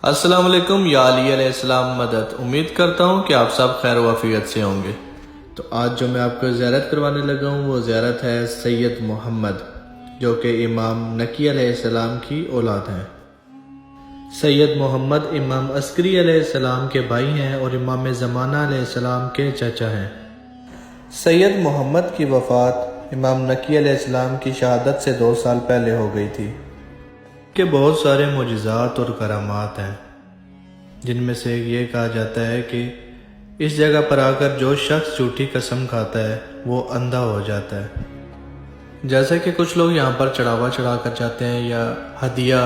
السلام علیکم یا علی علیہ السلام مدد۔ امید کرتا ہوں کہ آپ سب خیر و عافیت سے ہوں گے۔ تو آج جو میں آپ کو زیارت کروانے لگا ہوں وہ زیارت ہے سید محمد، جو کہ امام نقی علیہ السلام کی اولاد ہیں۔ سید محمد امام عسکری علیہ السلام کے بھائی ہیں اور امام زمانہ علیہ السلام کے چچا ہیں۔ سید محمد کی وفات امام نقی علیہ السلام کی شہادت سے 2 سال پہلے ہو گئی تھی کہ بہت سارے معجزات اور کرامات ہیں، جن میں سے یہ کہا جاتا ہے کہ اس جگہ پر آ کر جو شخص جھوٹی قسم کھاتا ہے وہ اندھا ہو جاتا ہے۔ جیسے کہ کچھ لوگ یہاں پر چڑھاوا چڑھا کر جاتے ہیں یا ہدیہ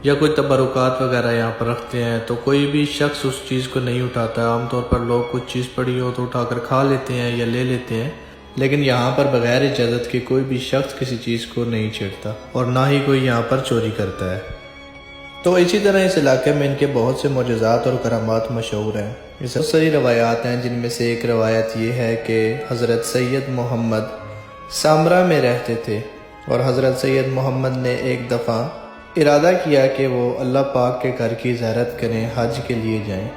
یا کوئی تبرکات وغیرہ یہاں پر رکھتے ہیں، تو کوئی بھی شخص اس چیز کو نہیں اٹھاتا۔ عام طور پر لوگ کچھ چیز پڑی ہو تو اٹھا کر کھا لیتے ہیں یا لے لیتے ہیں، لیکن یہاں پر بغیر اجازت کے کوئی بھی شخص کسی چیز کو نہیں چھیڑتا اور نہ ہی کوئی یہاں پر چوری کرتا ہے۔ تو اسی طرح اس علاقے میں ان کے بہت سے معجزات اور کرامات مشہور ہیں۔ اس بہت ساری روایات ہیں، جن میں سے ایک روایت یہ ہے کہ حضرت سید محمد سامرا میں رہتے تھے اور حضرت سید محمد نے ایک دفعہ ارادہ کیا کہ وہ اللہ پاک کے گھر کی زیارت کریں، حج کے لیے جائیں۔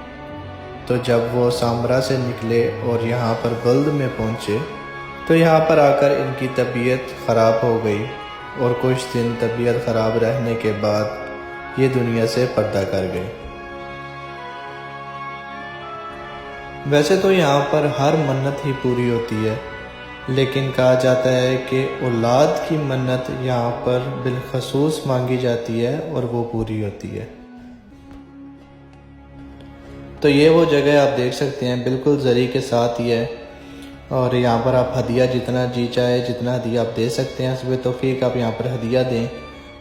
تو جب وہ سامرا سے نکلے اور یہاں پر بلد میں پہنچے تو یہاں پر آ کر ان کی طبیعت خراب ہو گئی اور کچھ دن طبیعت خراب رہنے کے بعد یہ دنیا سے پردہ کر گئے۔ ویسے تو یہاں پر ہر منت ہی پوری ہوتی ہے، لیکن کہا جاتا ہے کہ اولاد کی منت یہاں پر بالخصوص مانگی جاتی ہے اور وہ پوری ہوتی ہے۔ تو یہ وہ جگہ آپ دیکھ سکتے ہیں، بالکل زری کے ساتھ ہی ہے، اور یہاں پر آپ ہدیہ جتنا جی چاہے جتنا ہدیہ آپ دے سکتے ہیں، حسب توفیق آپ یہاں پر ہدیہ دیں۔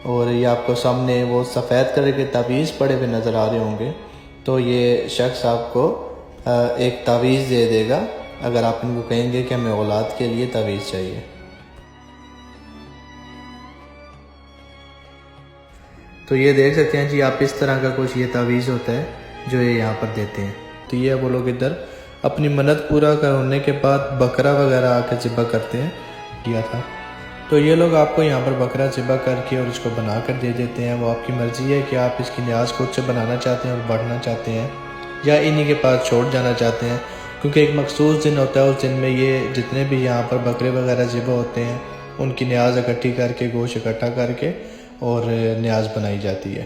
اور یہ آپ کو سامنے وہ سفید کلر کے تعویذ پڑے ہوئے نظر آ رہے ہوں گے، تو یہ شخص آپ کو ایک تعویذ دے دے گا اگر آپ ان کو کہیں گے کہ ہمیں اولاد کے لیے تعویذ چاہیے۔ تو یہ دیکھ سکتے ہیں جی آپ، اس طرح کا کچھ یہ تعویذ ہوتا ہے جو یہ یہاں پر دیتے ہیں۔ تو یہ وہ لوگ ادھر اپنی منت پورا کرنے کے بعد بکرا وغیرہ آ کے ذبح کرتے ہیں، کیا تھا۔ تو یہ لوگ آپ کو یہاں پر بکرا ذبح کر کے اور اس کو بنا کر دے دیتے ہیں۔ وہ آپ کی مرضی ہے کہ آپ اس کی نیاز خود سے بنانا چاہتے ہیں اور بڑھنا چاہتے ہیں یا انہی کے پاس چھوڑ جانا چاہتے ہیں، کیونکہ ایک مخصوص دن ہوتا ہے، اس دن میں یہ جتنے بھی یہاں پر بکرے وغیرہ ذبح ہوتے ہیں ان کی نیاز اکٹھی کر کے، گوشت اکٹھا کر کے اور نیاز بنائی جاتی ہے۔